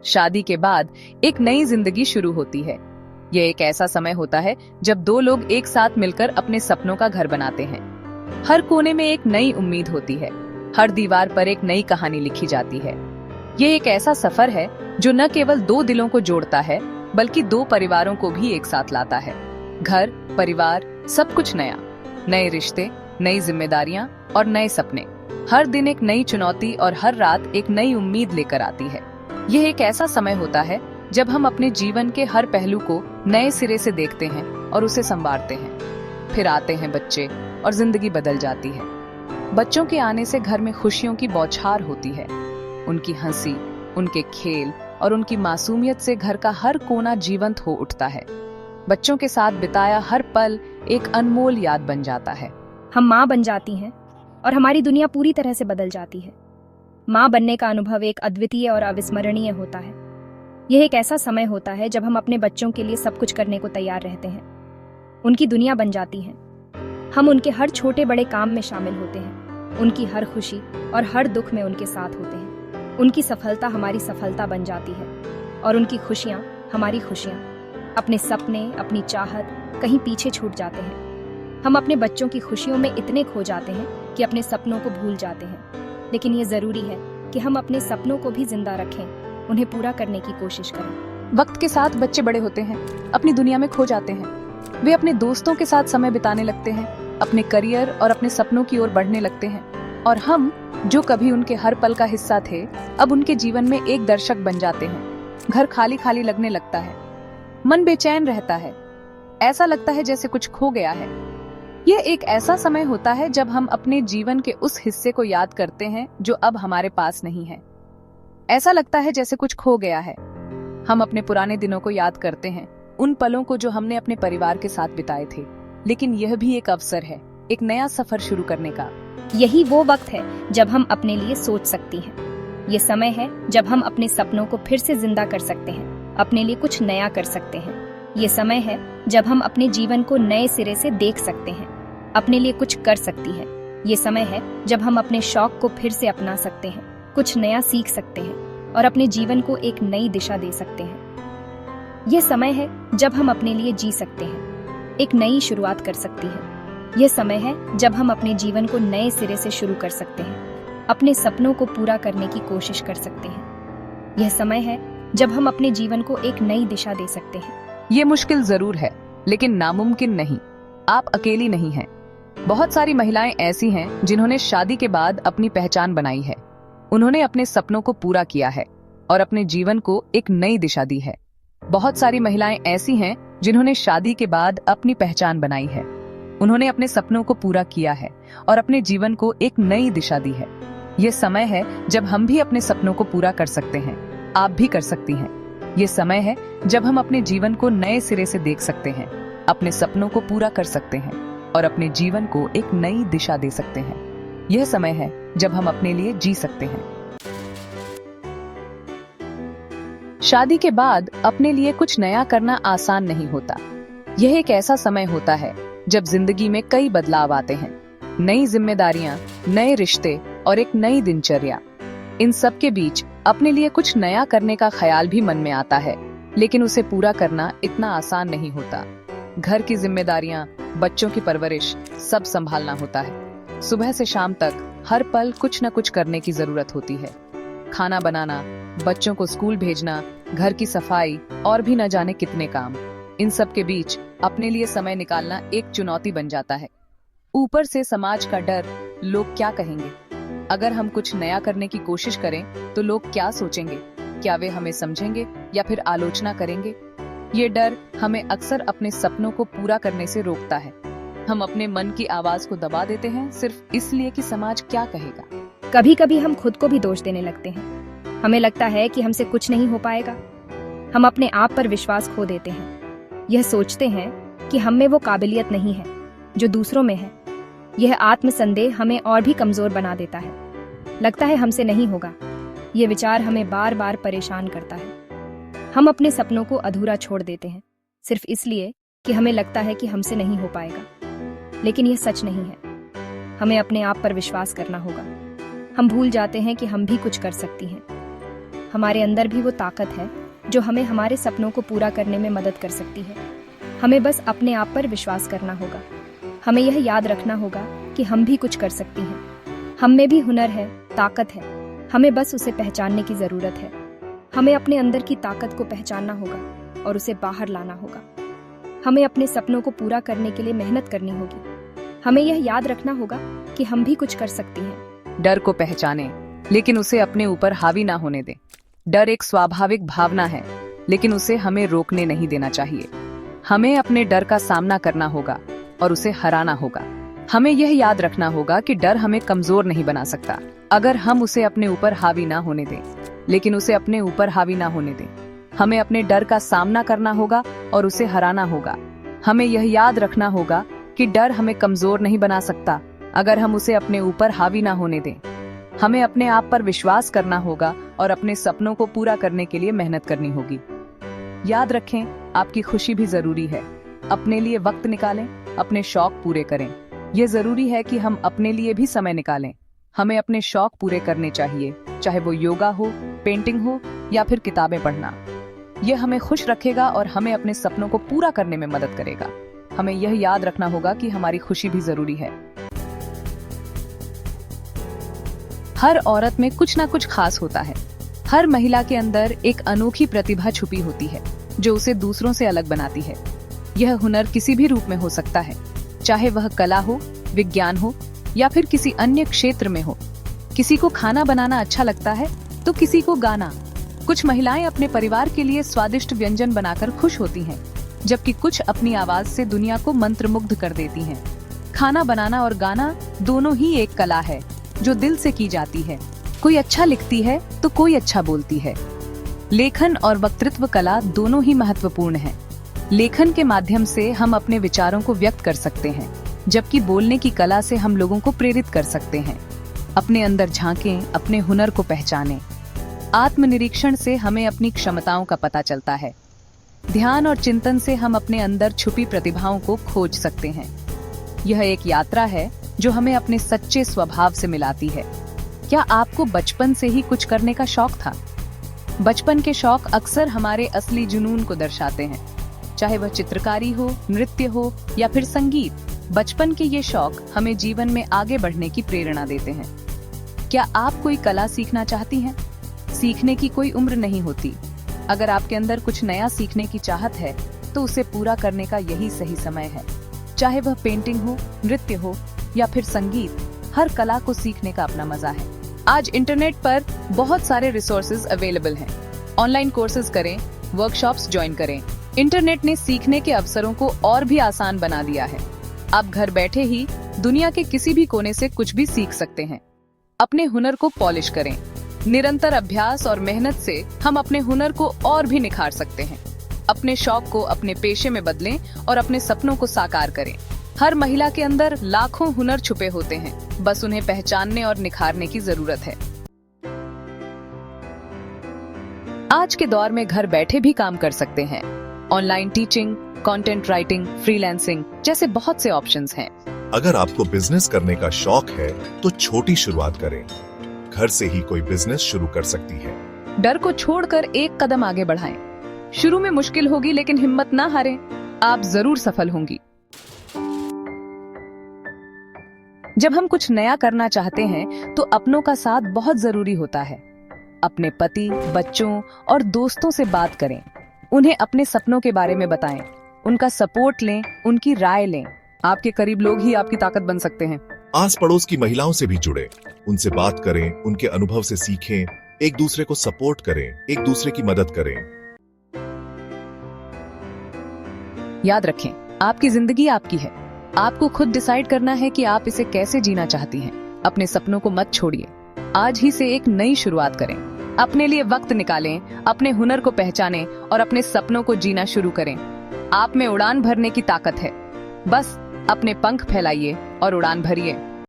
शादी के बाद एक नई जिंदगी शुरू होती है। यह एक ऐसा समय होता है जब दो लोग एक साथ मिलकर अपने सपनों का घर बनाते हैं। हर कोने में एक नई उम्मीद होती है, हर दीवार पर एक नई कहानी लिखी जाती है। ये एक ऐसा सफर है जो न केवल दो दिलों को जोड़ता है बल्कि दो परिवारों को भी एक साथ लाता है। घर, परिवार, सब कुछ नया, नए रिश्ते, नई जिम्मेदारियां और नए सपने। हर दिन एक नई चुनौती और हर रात एक नई उम्मीद लेकर आती है। यह एक ऐसा समय होता है जब हम अपने जीवन के हर पहलू को नए सिरे से देखते हैं और उसे संवारते हैं। फिर आते हैं बच्चे और जिंदगी बदल जाती है। बच्चों के आने से घर में खुशियों की बौछार होती है। उनकी हंसी, उनके खेल और उनकी मासूमियत से घर का हर कोना जीवंत हो उठता है। बच्चों के साथ बिताया हर पल एक अनमोल याद बन जाता है। हम माँ बन जाती हैं और हमारी दुनिया पूरी तरह से बदल जाती है। माँ बनने का अनुभव एक अद्वितीय और अविस्मरणीय होता है। यह एक ऐसा समय होता है जब हम अपने बच्चों के लिए सब कुछ करने को तैयार रहते हैं। उनकी दुनिया बन जाती है। हम उनके हर छोटे बड़े काम में शामिल होते हैं। उनकी हर खुशी और हर दुख में उनके साथ होते हैं। उनकी सफलता हमारी सफलता बन जाती है और उनकी खुशियाँ हमारी खुशियाँ। अपने सपने, अपनी चाहत कहीं पीछे छूट जाते हैं। हम अपने बच्चों की खुशियों में इतने खो जाते हैं कि अपने सपनों को भूल जाते हैं। लेकिन ये जरूरी है कि हम अपने सपनों को भी जिंदा रखें, उन्हें पूरा करने की कोशिश करें। वक्त के साथ बच्चे बड़े होते हैं, अपनी दुनिया में खो जाते हैं। वे अपने दोस्तों के साथ समय बिताने लगते हैं, अपने करियर और अपने सपनों की ओर बढ़ने लगते हैं। और हम, जो कभी उनके हर पल का हिस्सा थे, अब उनके जीवन में एक दर्शक बन जाते हैं। घर खाली खाली लगने लगता है, मन बेचैन रहता है, ऐसा लगता है जैसे कुछ खो गया है। यह एक ऐसा समय होता है जब हम अपने जीवन के उस हिस्से को याद करते हैं जो अब हमारे पास नहीं है। ऐसा लगता है जैसे कुछ खो गया है। हम अपने पुराने दिनों को याद करते हैं, उन पलों को जो हमने अपने परिवार के साथ बिताए थे। लेकिन यह भी एक अवसर है, एक नया सफर शुरू करने का। यही वो वक्त है जब हम अपने लिए सोच सकती हैं। ये समय है जब हम अपने सपनों को फिर से जिंदा कर सकते हैं, अपने लिए कुछ नया कर सकते हैं। ये समय है जब हम अपने जीवन को नए सिरे से देख सकते हैं, अपने लिए कुछ कर सकती है। ये समय है जब हम अपने शौक को फिर से अपना सकते हैं, कुछ नया सीख सकते हैं और अपने जीवन को एक नई दिशा दे सकते हैं। ये समय है जब हम अपने लिए जी सकते हैं, एक नई शुरुआत कर सकती है। यह समय है जब हम अपने जीवन को नए सिरे से शुरू कर सकते हैं, अपने सपनों को पूरा करने की कोशिश कर सकते हैं। यह समय है जब हम अपने जीवन को एक नई दिशा दे सकते हैं। ये मुश्किल जरूर है, लेकिन नामुमकिन नहीं। आप अकेली नहीं हैं। बहुत सारी महिलाएं ऐसी हैं जिन्होंने शादी के बाद अपनी पहचान बनाई है। उन्होंने अपने सपनों को पूरा किया है और अपने जीवन को एक नई दिशा दी है। बहुत सारी महिलाएं ऐसी हैं जिन्होंने शादी के बाद अपनी पहचान बनाई है। उन्होंने अपने सपनों को पूरा किया है और अपने जीवन को एक नई दिशा दी है। ये समय है जब हम भी अपने सपनों को पूरा कर सकते हैं। आप भी कर सकती हैं। ये समय है जब हम अपने जीवन को नए सिरे से देख सकते हैं, अपने सपनों को पूरा कर सकते हैं और अपने जीवन को एक नई दिशा दे सकते हैं। यह समय है जब हम अपने लिए जी सकते हैं। शादी के बाद अपने लिए कुछ नया करना आसान नहीं होता। यह एक ऐसा समय होता है जब जिंदगी में कई बदलाव आते हैं, नई जिम्मेदारियां, नए रिश्ते और एक नई दिनचर्या। इन सब के बीच अपने लिए कुछ नया करने का ख्याल भी मन में आता है, लेकिन उसे पूरा करना इतना आसान नहीं होता। घर की जिम्मेदारियां, बच्चों की परवरिश, सब संभालना होता है। सुबह से शाम तक हर पल कुछ न कुछ करने की जरूरत होती है। खाना बनाना, बच्चों को स्कूल भेजना, घर की सफाई और भी न जाने कितने काम। इन सब के बीच अपने लिए समय निकालना एक चुनौती बन जाता है। ऊपर से समाज का डर, लोग क्या कहेंगे। अगर हम कुछ नया करने की कोशिश करें तो लोग क्या सोचेंगे, क्या वे हमें समझेंगे या फिर आलोचना करेंगे। ये डर हमें अक्सर अपने सपनों को पूरा करने से रोकता है। हम अपने मन की आवाज को दबा देते हैं सिर्फ इसलिए कि समाज क्या कहेगा। कभी कभी हम खुद को भी दोष देने लगते हैं। हमें लगता है कि हमसे कुछ नहीं हो पाएगा। हम अपने आप पर विश्वास खो देते हैं। यह सोचते हैं कि हम में वो काबिलियत नहीं है जो दूसरों में है। यह आत्मसंदेह हमें और भी कमजोर बना देता है। लगता है हमसे नहीं होगा। यह विचार हमें बार बार परेशान करता है। हम अपने सपनों को अधूरा छोड़ देते हैं सिर्फ इसलिए कि हमें लगता है कि हमसे नहीं हो पाएगा। लेकिन यह सच नहीं है। हमें अपने आप पर विश्वास करना होगा। हम भूल जाते हैं कि हम भी कुछ कर सकती हैं। हमारे अंदर भी वो ताकत है जो हमें हमारे सपनों को पूरा करने में मदद कर सकती है। हमें बस अपने आप पर विश्वास करना होगा। हमें यह याद रखना होगा कि हम भी कुछ कर सकती हैं। हम में भी हुनर है, ताकत है, हमें बस उसे पहचानने की ज़रूरत है। हमें अपने अंदर की ताकत को पहचानना होगा और उसे बाहर लाना होगा। हमें अपने सपनों को पूरा करने के लिए मेहनत करनी होगी। हमें यह याद रखना होगा कि हम भी कुछ कर सकती हैं। डर को पहचानें, लेकिन उसे अपने ऊपर हावी ना होने दें। डर एक स्वाभाविक भावना है, लेकिन उसे हमें रोकने नहीं देना चाहिए। हमें अपने डर का सामना करना होगा और उसे हराना होगा। हमें यह याद रखना होगा कि डर हमें कमजोर नहीं बना सकता, अगर हम उसे अपने ऊपर हावी ना होने दें। लेकिन उसे अपने ऊपर हावी ना होने दें। हमें अपने डर का सामना करना होगा और उसे हराना होगा। हमें यह याद रखना होगा कि डर हमें कमजोर नहीं बना सकता, अगर हम उसे अपने ऊपर हावी ना होने दें। हमें अपने आप पर विश्वास करना होगा और अपने सपनों को पूरा करने के लिए मेहनत करनी होगी। याद रखें, आपकी खुशी भी जरूरी है। अपने लिए वक्त निकालें, अपने शौक पूरे करें। ये जरूरी है कि हम अपने लिए भी समय निकालें। हमें अपने शौक पूरे करने चाहिए, चाहे वो योगा हो, पेंटिंग हो या फिर किताबें पढ़ना। यह हमें खुश रखेगा और हमें अपने सपनों को पूरा करने में मदद करेगा। हमें यह याद रखना होगा कि हमारी खुशी भी जरूरी है। हर औरत में कुछ ना कुछ खास होता है। हर महिला के अंदर एक अनोखी प्रतिभा छुपी होती है जो उसे दूसरों से अलग बनाती है। यह हुनर किसी भी रूप में हो सकता है, चाहे वह कला हो, विज्ञान हो या फिर किसी अन्य क्षेत्र में हो। किसी को खाना बनाना अच्छा लगता है तो किसी को गाना। कुछ महिलाएं अपने परिवार के लिए स्वादिष्ट व्यंजन बनाकर खुश होती हैं, जबकि कुछ अपनी आवाज से दुनिया को मंत्रमुग्ध कर देती हैं। खाना बनाना और गाना दोनों ही एक कला है जो दिल से की जाती है। कोई अच्छा लिखती है तो कोई अच्छा बोलती है। लेखन और वक्तृत्व कला दोनों ही महत्वपूर्ण हैं। लेखन के माध्यम से हम अपने विचारों को व्यक्त कर सकते हैं, जबकि बोलने की कला से हम लोगों को प्रेरित कर सकते हैं। अपने अंदर झांकें, अपने हुनर को पहचानें। आत्मनिरीक्षण से हमें अपनी क्षमताओं का पता चलता है। ध्यान और चिंतन से हम अपने अंदर छुपी प्रतिभाओं को खोज सकते हैं। यह एक यात्रा है जो हमें अपने सच्चे स्वभाव से मिलाती है। क्या आपको बचपन से ही कुछ करने का शौक था? बचपन के शौक अक्सर हमारे असली जुनून को दर्शाते हैं, चाहे वह चित्रकारी हो, नृत्य हो या फिर संगीत। बचपन के ये शौक हमें जीवन में आगे बढ़ने की प्रेरणा देते हैं। क्या आप कोई कला सीखना चाहती हैं? सीखने की कोई उम्र नहीं होती। अगर आपके अंदर कुछ नया सीखने की चाहत है तो उसे पूरा करने का यही सही समय है। चाहे वह पेंटिंग हो, नृत्य हो या फिर संगीत, हर कला को सीखने का अपना मजा है। आज इंटरनेट पर बहुत सारे रिसोर्सेज अवेलेबल हैं। ऑनलाइन कोर्सेज करें, वर्कशॉप्स ज्वाइन करें। इंटरनेट ने सीखने के अवसरों को और भी आसान बना दिया है। आप घर बैठे ही दुनिया के किसी भी कोने से कुछ भी सीख सकते हैं। अपने हुनर को पॉलिश करें। निरंतर अभ्यास और मेहनत से हम अपने हुनर को और भी निखार सकते हैं। अपने शौक को अपने पेशे में बदलें और अपने सपनों को साकार करें। हर महिला के अंदर लाखों हुनर छुपे होते हैं, बस उन्हें पहचानने और निखारने की जरूरत है। आज के दौर में घर बैठे भी काम कर सकते हैं। Online teaching, content writing, freelancing जैसे बहुत से ऑप्शंस हैं। अगर आपको बिजनेस करने का शौक है तो छोटी शुरुआत करें। घर से ही कोई बिजनेस शुरू कर सकती है। डर को छोड़कर एक कदम आगे बढ़ाएं। शुरू में मुश्किल होगी, लेकिन हिम्मत ना हारें, आप जरूर सफल होंगी। जब हम कुछ नया करना चाहते हैं तो अपनों का साथ बहुत जरूरी होता है। अपने पति, बच्चों और दोस्तों से बात करें। उन्हें अपने सपनों के बारे में बताएं। उनका सपोर्ट लें, उनकी राय लें। आपके करीब लोग ही आपकी ताकत बन सकते हैं। आस पड़ोस की महिलाओं से भी जुड़े, उनसे बात करें, उनके अनुभव से सीखें, एक दूसरे को सपोर्ट करें, एक दूसरे की मदद करें। याद रखें, आपकी जिंदगी आपकी है। आपको खुद डिसाइड करना है कि आप इसे कैसे जीना चाहती हैं। अपने सपनों को मत छोड़िए। आज ही से एक नई शुरुआत करें। अपने लिए वक्त निकालें, अपने हुनर को पहचानें और अपने सपनों को जीना शुरू करें। आप में उड़ान भरने की ताकत है। बस अपने पंख फैलाइए और उड़ान भरिए।